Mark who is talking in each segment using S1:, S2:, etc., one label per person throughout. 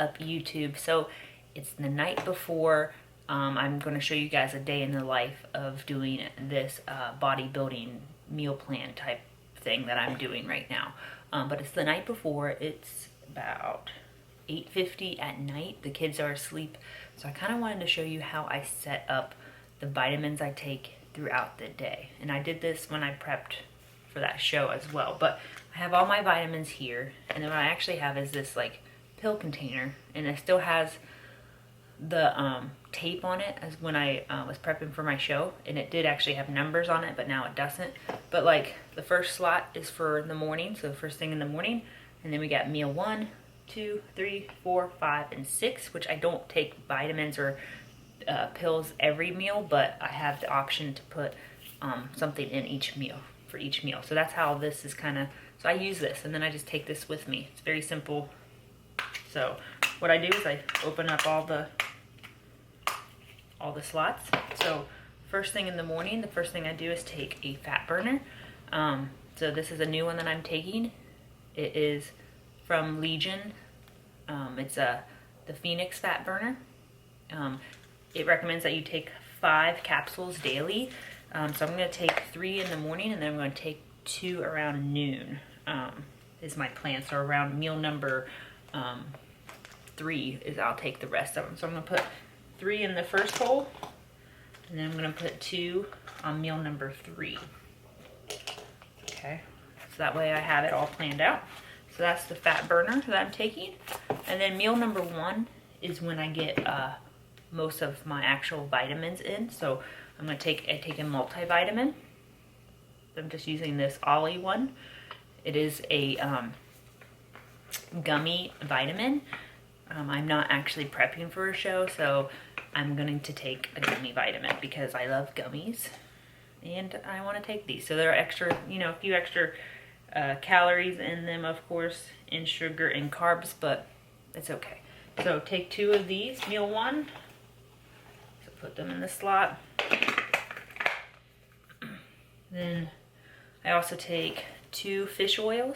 S1: up YouTube. So it's the night before. I'm going to show you guys a day in the life of doing this bodybuilding meal plan type thing that I'm doing right now. But it's the night before. It's about 8:50 at night. The kids are asleep. So I kind of wanted to show you how I set up the vitamins I take throughout the day. And I did this when I prepped for that show as well. But I have all my vitamins here. And then what I actually have is this like pill container. And it still has the tape on it as when I was prepping for my show, and it did actually have numbers on it, but now it doesn't. But like the first slot is for the morning, so the first thing in the morning, and then we got meal 1, 2, 3, 4, 5, and 6, which I don't take vitamins or pills every meal, but I have the option to put something in each meal for each meal. So that's how this is kind of, so I use this and then I just take this with me. It's very simple. So what I do is I open up all the slots. So first thing in the morning, the first thing I do is take a fat burner. So this is a new one that I'm taking. It is from Legion. It's the Phoenix fat burner. It recommends that you take 5 capsules daily. So I'm going to take 3 in the morning, and then I'm going to take 2 around noon is my plan. So around meal number 3 is I'll take the rest of them. So I'm going to put 3 in the first bowl, and then I'm going to put 2 on meal number 3. Okay, so that way I have it all planned out. So that's the fat burner that I'm taking. And then meal number 1 is when I get most of my actual vitamins in. So I'm going to take a multivitamin. I'm just using this Ollie one. It is a gummy vitamin. I'm not actually prepping for a show, so I'm going to take a gummy vitamin because I love gummies and I want to take these. So there are extra, a few extra calories in them, of course, and sugar and carbs, but it's okay. So take 2 of these, meal 1. So put them in the slot. Then I also take 2 fish oils.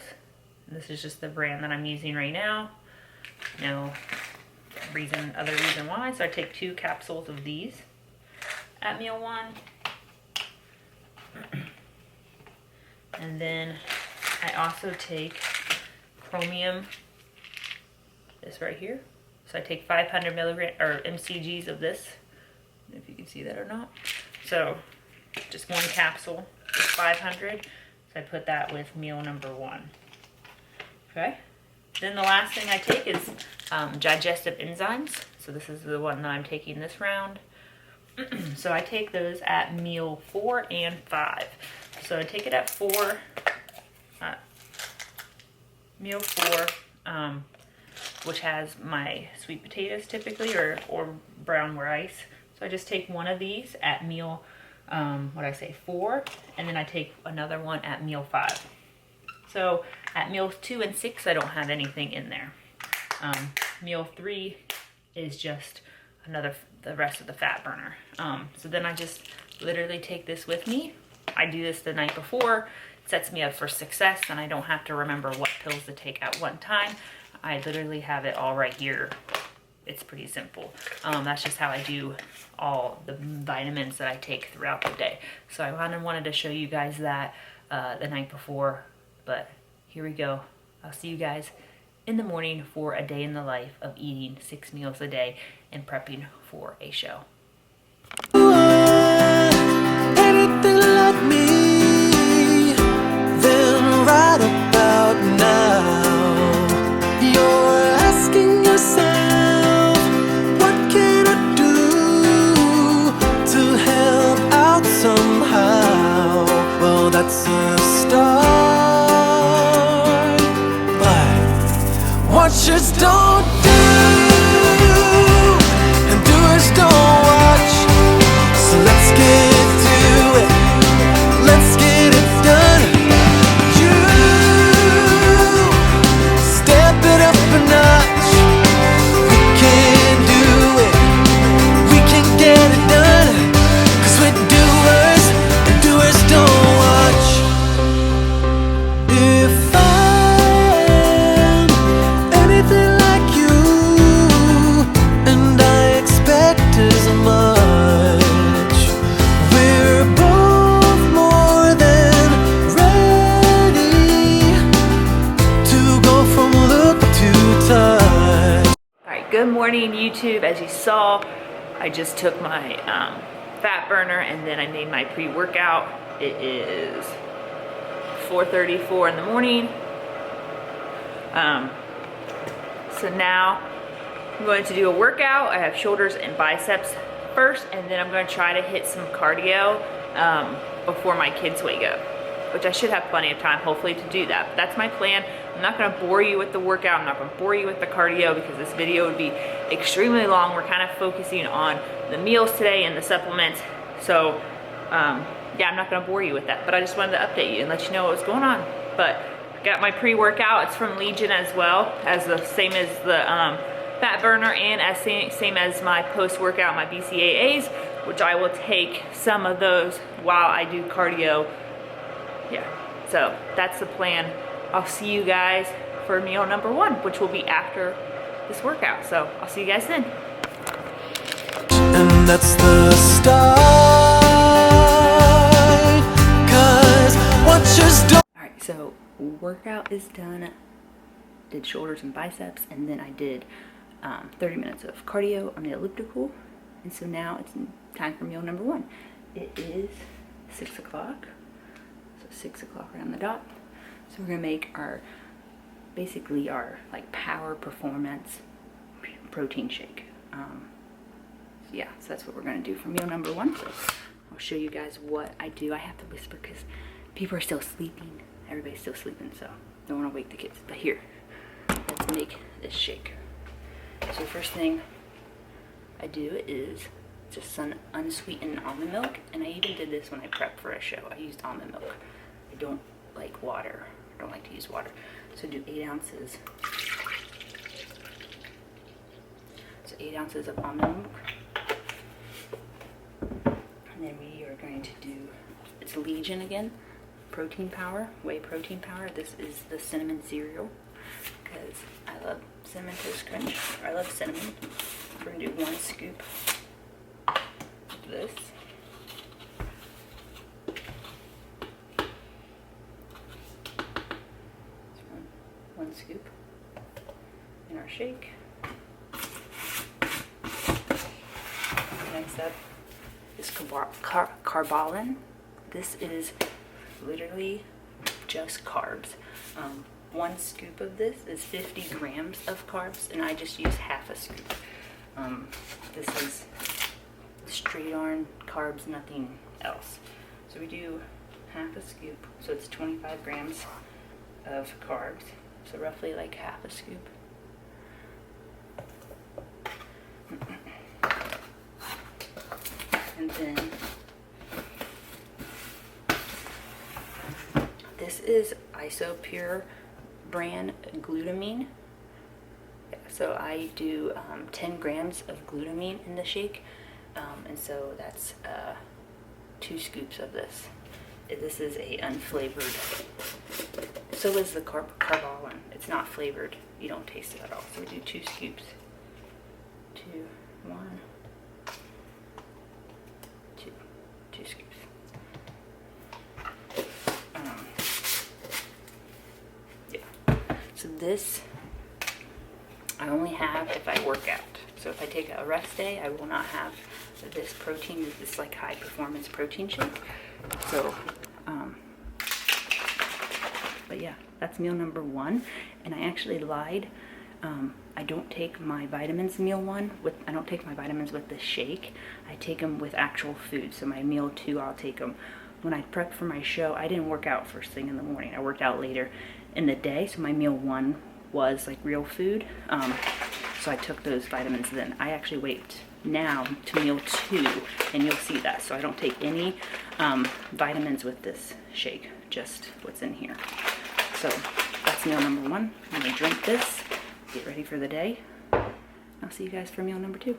S1: This is just the brand that I'm using right now. No other reason why. So I take 2 capsules of these at meal 1. And then I also take chromium, this right here. So I take 500 milligram or mcg's of this, if you can see that or not. So just 1 capsule is 500. So I put that with meal number 1. Okay. Then the last thing I take is digestive enzymes. So this is the one that I'm taking this round. So I take those at meal 4 and 5. So I take it at meal 4, which has my sweet potatoes typically, or brown rice. So I just take one of these at meal, 4, and then I take another one at meal 5. So at meals 2 and 6, I don't have anything in there. Meal 3 is just the rest of the fat burner. So then I just literally take this with me. I do this the night before. It sets me up for success, and I don't have to remember what pills to take at one time. I literally have it all right here. It's pretty simple. That's just how I do all the vitamins that I take throughout the day. So I wanted to show you guys that the night before. But here we go. I'll see you guys in the morning for a day in the life of eating 6 meals a day and prepping for a show.
S2: Anything like me, then right about now, you're asking yourself, what can I do to help out somehow? Well, that's a start. Watchers don't do, and doers don't watch. So let's get to it. Let's get it done. You step it up a notch. We can do it. We can get it done. 'Cause we're doers, and doers don't watch. If I'm anything like you,
S1: morning, YouTube. As you saw, I just took my fat burner and then I made my pre-workout. It is 4:34 in the morning. So now I'm going to do a workout. I have shoulders and biceps first, and then I'm going to try to hit some cardio before my kids wake up, which I should have plenty of time, hopefully, to do that. But that's my plan. I'm not going to bore you with the workout. I'm not going to bore you with the cardio because this video would be extremely long. We're kind of focusing on the meals today and the supplements. So, yeah, I'm not going to bore you with that. But I just wanted to update you and let you know what was going on. But I got my pre-workout. It's from Legion as well, as the same as the fat burner and as same as my post-workout, my BCAAs, which I will take some of those while I do cardio. Yeah, so that's the plan. I'll see you guys for meal number 1, which will be after this workout. So I'll see you guys then.
S2: And that's the start, 'cause what just don't.
S1: All right, so workout is done. Did shoulders and biceps, and then I did 30 minutes of cardio on the elliptical. And so now it's time for meal number 1. It is 6 o'clock. So 6 o'clock right on the dot. So we're gonna make basically our like power performance protein shake. Yeah, so that's what we're gonna do for meal number 1. I'll show you guys what I do. I have to whisper because people are still sleeping. Everybody's still sleeping, so don't wanna wake the kids. But here, let's make this shake. So the first thing I do is just some unsweetened almond milk, and I even did this when I prepped for a show. I used almond milk. I don't like water. I don't like to use water. So do 8 ounces. So 8 ounces of almond milk. And then we are going to do, it's Legion again, protein powder, whey protein powder. This is the cinnamon cereal because I love cinnamon toast crunch. I love cinnamon. We're gonna do 1 scoop of this. One scoop in our shake. Next up is carbolin. This is literally just carbs. 1 scoop of this is 50 grams of carbs, and I just use half a scoop. This is straight on carbs, nothing else. So we do half a scoop, so it's 25 grams of carbs. So roughly like half a scoop. And then this is Isopure brand glutamine. So I do 10 grams of glutamine in the shake. And so that's 2 scoops of this. This is a unflavored. So is the carbolin. It's not flavored. You don't taste it at all. So we do 2 scoops. 2, 1, 2. 2 scoops. Yeah. So this I only have if I work out. So if I take a rest day, I will not have this protein, this like high performance protein shake. So, but yeah, that's meal number 1. And I actually lied. I don't take my vitamins meal 1 with, I don't take my vitamins with the shake. I take them with actual food. So my meal 2, I'll take them. When I prepped for my show, I didn't work out first thing in the morning. I worked out later in the day. So my meal 1 was like real food. So I took those vitamins then. I actually wait now to meal 2, and you'll see that. So I don't take any vitamins with this shake, just what's in here. So that's meal number 1. I'm gonna drink this, get ready for the day. I'll see you guys for meal number 2.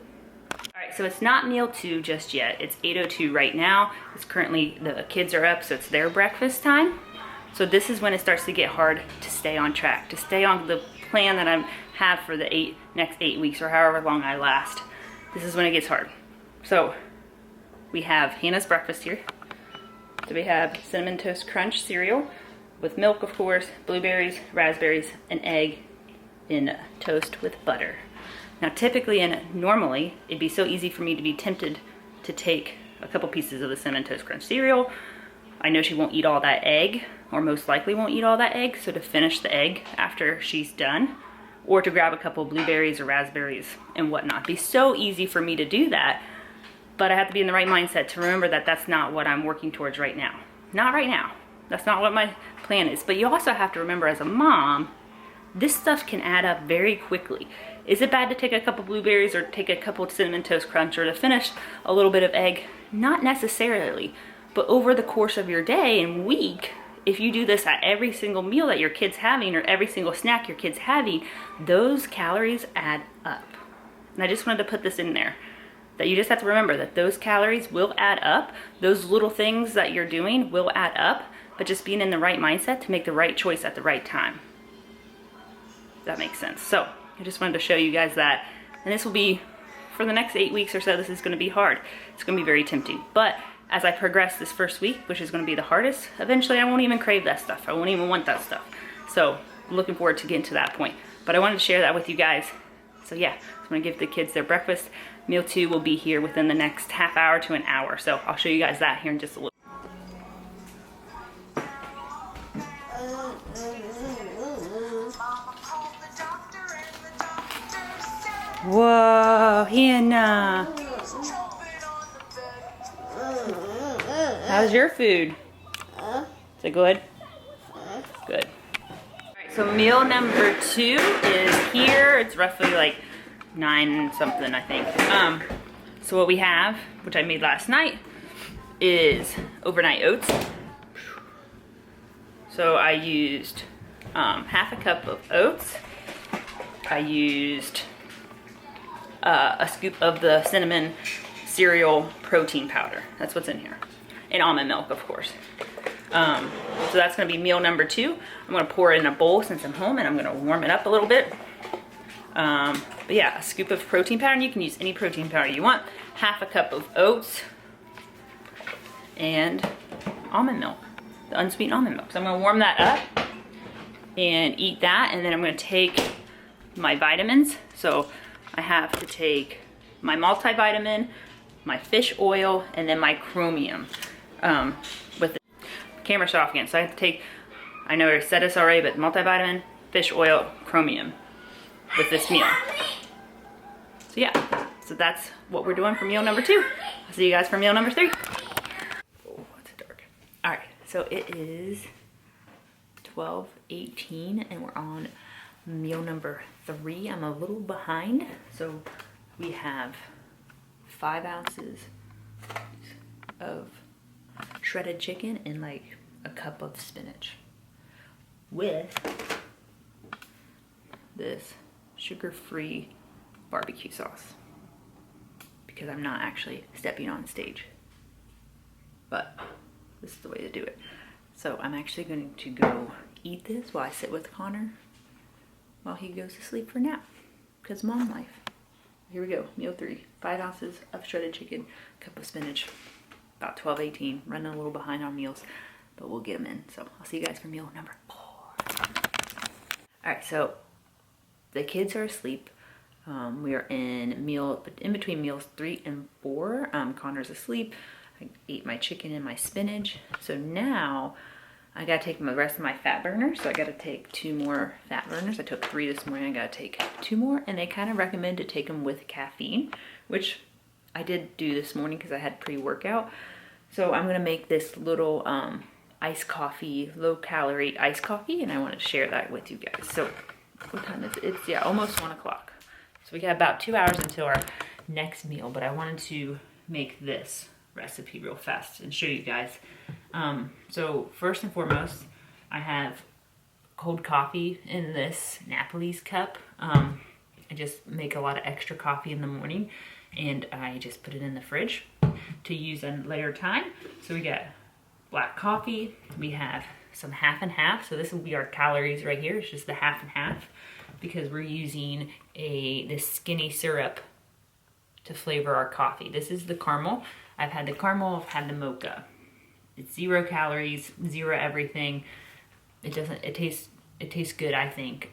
S1: All right, so it's not meal 2 just yet. It's 8:02 right now. It's currently, the kids are up, so it's their breakfast time. So this is when it starts to get hard to stay on track, to stay on the plan that I have for the next 8 weeks or however long I last. This is when it gets hard. So we have Hannah's breakfast here. So we have Cinnamon Toast Crunch cereal with milk, of course, blueberries, raspberries, an egg in toast with butter.
S3: Now typically and normally, it'd be so easy for me to be tempted to take a couple pieces of the Cinnamon Toast Crunch cereal. I know she won't eat all that egg, or most likely won't eat all that egg, so to finish the egg after she's done, or to grab a couple blueberries or raspberries and whatnot. It'd be so easy for me to do that, but I have to be in the right mindset to remember that that's not what I'm working towards right now. Not right now. That's not what my plan is. But you also have to remember as a mom, this stuff can add up very quickly. Is it bad to take a couple blueberries or take a couple Cinnamon Toast Crunch or to finish a little bit of egg? Not necessarily. But over the course of your day and week, if you do this at every single meal that your kid's having or every single snack your kid's having, those calories add up. And I just wanted to put this in there, that you just have to remember that those calories will add up. Those little things that you're doing will add up, but just being in the right mindset to make the right choice at the right time. If that makes sense. So I just wanted to show you guys that. And this will be, for the next 8 weeks or so, this is gonna be hard. It's gonna be very tempting. But as I progress this first week, which is gonna be the hardest, eventually I won't even crave that stuff. I won't even want that stuff. So I'm looking forward to getting to that point. But I wanted to share that with you guys. So yeah, I'm gonna give the kids their breakfast. Meal 2 will be here within the next half hour to an hour. So I'll show you guys that here in just a little. Whoa, Hannah. How's your food? Is it good? Good. All right, so meal number 2 is here. It's roughly like 9 something, I think. So what we have, which I made last night, is overnight oats. So I used half a cup of oats. I used a scoop of the cinnamon cereal protein powder. That's what's in here. And almond milk, of course. So that's gonna be meal number 2. I'm gonna pour it in a bowl since I'm home, and I'm gonna warm it up a little bit. But yeah, a scoop of protein powder, and you can use any protein powder you want. Half a cup of oats, and almond milk, the unsweetened almond milk. So I'm gonna warm that up and eat that, and then I'm gonna take my vitamins. So I have to take my multivitamin, my fish oil, and then my chromium. With the camera shut off again, so I have to take, I know I said this already, but multivitamin, fish oil, chromium with this meal. So yeah, so that's what we're doing for meal number 2. I'll see you guys for meal number 3. Oh, it's dark. All right, so it is 12:18 and we're on meal number 3. I'm a little behind. So we have 5 ounces of shredded chicken and like a cup of spinach with this sugar-free barbecue sauce, because I'm not actually stepping on stage, but this is the way to do it. So I'm actually going to go eat this while I sit with Connor while he goes to sleep for a nap, because mom life. Here we go, meal 3, 5 ounces of shredded chicken, cup of spinach, about 12:18, running a little behind on meals, but we'll get them in. So I'll see you guys for meal number 4. All right, so the kids are asleep. We are in between meals 3 and 4. Connor's asleep. I ate my chicken and my spinach. So now I gotta take the rest of my fat burners. So I gotta take 2 more fat burners. I took 3 this morning. I gotta take 2 more, and they kind of recommend to take them with caffeine, which I did do this morning because I had pre-workout. So I'm gonna make this little iced coffee, low-calorie iced coffee, and I want to share that with you guys. So what time is it? It's, yeah, almost 1 o'clock. So we got about 2 hours until our next meal, but I wanted to make this recipe real fast and show you guys. So first and foremost, I have cold coffee in this Napoli's cup. I just make a lot of extra coffee in the morning, and I just put it in the fridge to use a later time. So we got black coffee, we have some half and half. So this will be our calories right here. It's just the half and half, because we're using this skinny syrup to flavor our coffee. This is the caramel. I've had the caramel, I've had the mocha. It's 0 calories, 0 everything. It tastes good, I think.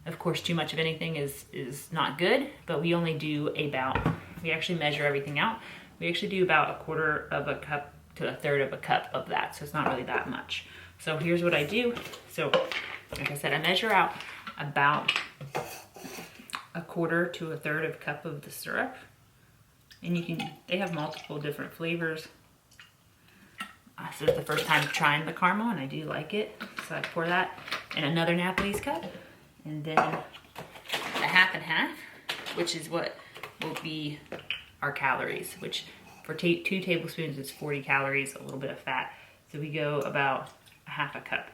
S1: Of course, too much of anything is not good, but we only do we actually measure everything out. We actually do about 1/4 of a cup to 1/3 of a cup of that, so it's not really that much. So here's what I do. So like I said, I measure out about 1/4 to 1/3 of a cup of the syrup. And they have multiple different flavors. So it's the first time trying the caramel and I do like it. So I pour that in another Napoli's cup. And then a 1/2 and 1/2, which is what will be our calories, which for 2 tablespoons is 40 calories, a little bit of fat. So we go about 1/2 cup.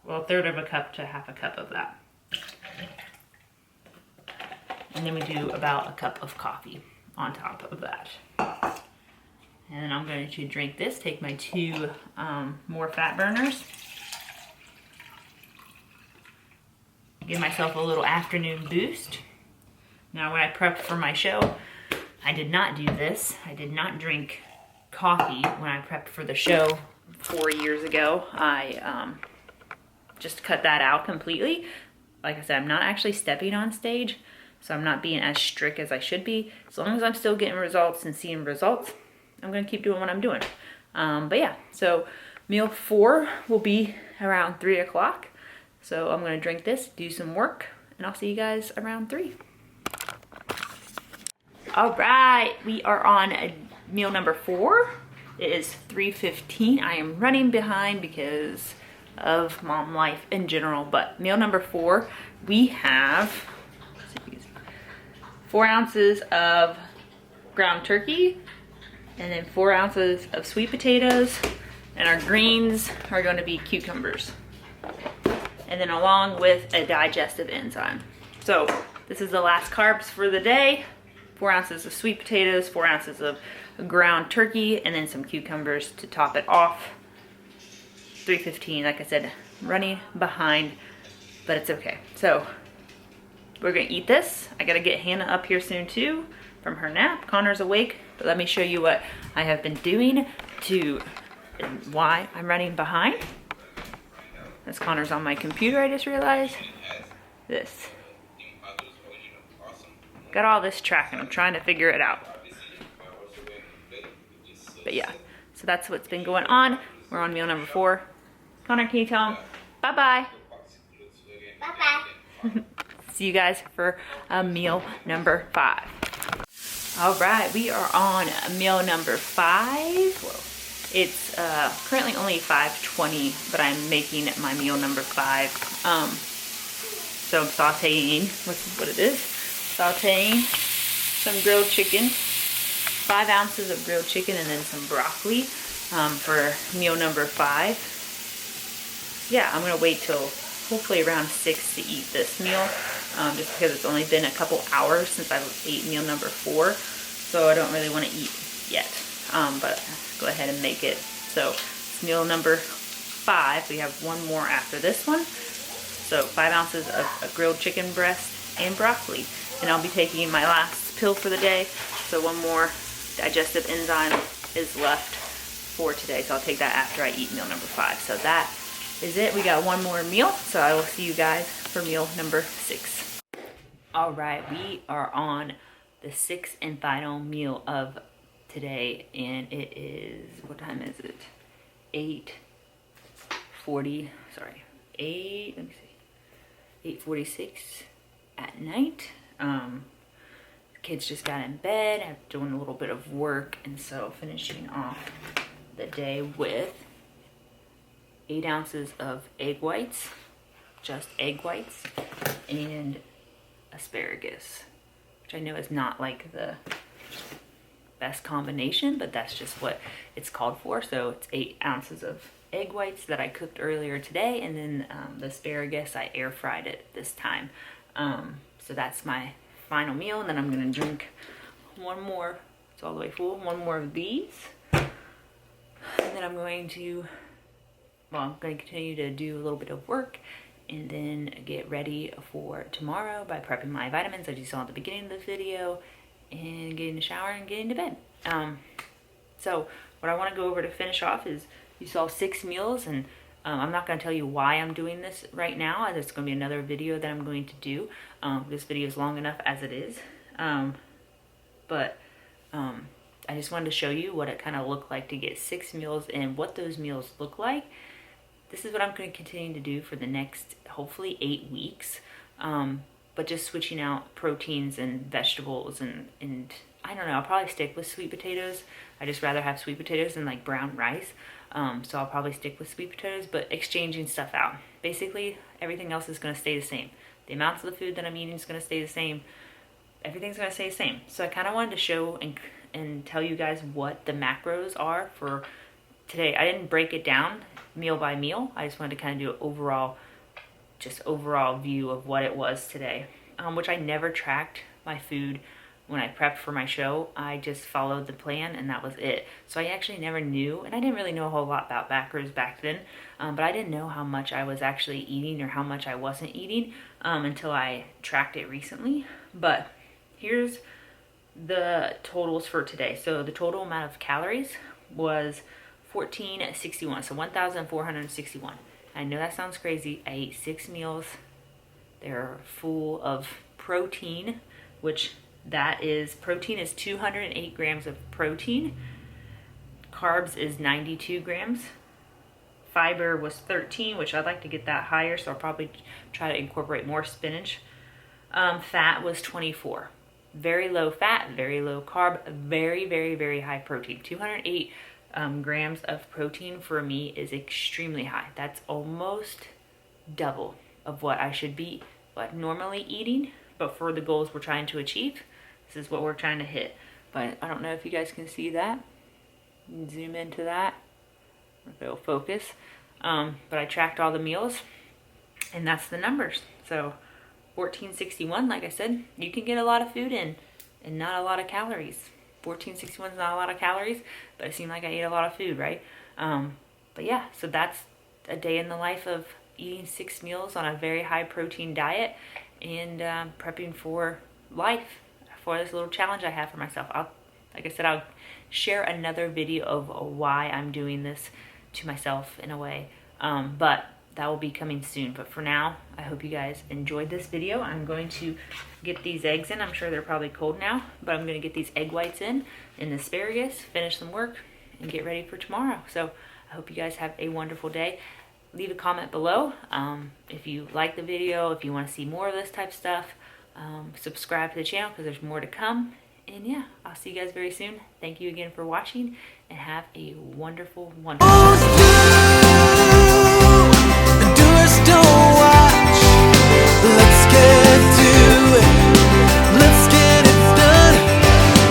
S1: Well, 1/3 of a cup to 1/2 cup of that. And then we do about a cup of coffee on top of that. And then I'm going to drink this, take my 2 more fat burners. Give myself a little afternoon boost. Now when I prepped for my show, I did not do this. I did not drink coffee when I prepped for the show 4 years ago. I just cut that out completely. Like I said, I'm not actually stepping on stage, so I'm not being as strict as I should be. As long as I'm still getting results and seeing results, I'm gonna keep doing what I'm doing. But yeah, so meal 4 will be around 3 o'clock. So I'm gonna drink this, do some work, and I'll see you guys around 3. All right, we are on meal number 4. It is 3:15. I am running behind because of mom life in general, but meal number 4, we have 4 ounces of ground turkey, and then 4 ounces of sweet potatoes, and our greens are gonna be cucumbers. And then along with a digestive enzyme. So this is the last carbs for the day. 4 ounces of sweet potatoes, 4 ounces of ground turkey, and then some cucumbers to top it off. 3:15, like I said, running behind, but it's okay. So we're gonna eat this. I gotta get Hannah up here soon too from her nap. Connor's awake, but let me show you what I have been doing and why I'm running behind. As Connor's on my computer, I just realized this. Got all this tracking, I'm trying to figure it out. But yeah, so that's what's been going on. We're on meal number 4. Connor, can you tell him bye-bye? Bye-bye. See you guys for meal number 5. All right, we are on meal number 5. Whoa. It's currently only 5:20, but I'm making my meal number 5. So I'm sauteing, what it is, sauteing some grilled chicken, 5 ounces of grilled chicken, and then some broccoli for meal number 5. Yeah, I'm gonna wait till hopefully around 6 to eat this meal, just because it's only been a couple hours since I ate meal number 4, so I don't really want to eat yet. But go ahead and make it. So it's meal number 5. We have 1 more after this one. So 5 ounces of a grilled chicken breast and broccoli. And I'll be taking my last pill for the day. So 1 more digestive enzyme is left for today. So I'll take that after I eat meal number 5. So that is it. We got 1 more meal. So I will see you guys for meal number 6. All right, we are on the 6th and final meal of today, and it is, what time is it? 8:46 at night. Kids just got in bed. I'm doing a little bit of work, and so finishing off the day with 8 ounces of egg whites, just egg whites, and asparagus, which I know is not like the best combination, but that's just what it's called for. So it's 8 ounces of egg whites that I cooked earlier today, and then the asparagus, I air fried it this time. So that's my final meal, and then I'm gonna drink 1 more, it's all the way full, 1 more of these, and then I'm going to continue to do a little bit of work and then get ready for tomorrow by prepping my vitamins, as you saw at the beginning of the video, and getting a shower and getting to bed. So what I want to go over to finish off is, you saw 6 meals, and I'm not going to tell you why I'm doing this right now. There's going to be another video that I'm going to do. This video is long enough as it is. But I just wanted to show you what it kind of looked like to get 6 meals and what those meals look like. This is what I'm going to continue to do for the next, hopefully, 8 weeks. But just switching out proteins and vegetables and I don't know, I'll probably stick with sweet potatoes. I just rather have sweet potatoes than like brown rice. So I'll probably stick with sweet potatoes, but exchanging stuff out. Basically, everything else is going to stay the same. The amounts of the food that I'm eating is going to stay the same. Everything's going to stay the same. So I kind of wanted to show and tell you guys what the macros are for today. I didn't break it down meal by meal. I just wanted to kind of do an overall view of what it was today, which I never tracked my food when I prepped for my show. I just followed the plan and that was it. So I actually never knew, and I didn't really know a whole lot about macros back then, but I didn't know how much I was actually eating or how much I wasn't eating until I tracked it recently. But here's the totals for today. So the total amount of calories was 1461, so 1,461. I know that sounds crazy. I ate 6 meals. They're full of protein, which protein is 208 grams of protein. Carbs is 92 grams. Fiber was 13, which I'd like to get that higher, so I'll probably try to incorporate more spinach. Fat was 24. Very low fat, very low carb, very, very, very high protein. 208 grams of protein for me is extremely high. That's almost double of what I should be normally eating, but for the goals we're trying to achieve, this is what we're trying to hit. But I don't know if you guys can see that. Zoom into that. If it'll focus. But I tracked all the meals, and that's the numbers. So 1461, like I said, you can get a lot of food in and not a lot of calories. 1461 is not a lot of calories, but it seemed like I ate a lot of food, right? But yeah, so that's a day in the life of eating 6 meals on a very high protein diet and prepping for life, for this little challenge I have for myself. Like I said, I'll share another video of why I'm doing this to myself in a way, but that will be coming soon. But for now, I hope you guys enjoyed this video. I'm going to get these eggs in. I'm sure they're probably cold now, but I'm going to get these egg whites in and the asparagus, finish some work, and get ready for tomorrow. So I hope you guys have a wonderful day. Leave a comment below if you like the video, if you want to see more of this type of stuff. Subscribe to the channel because there's more to come. And yeah, I'll see you guys very soon. Thank you again for watching, and have a wonderful, wonderful day.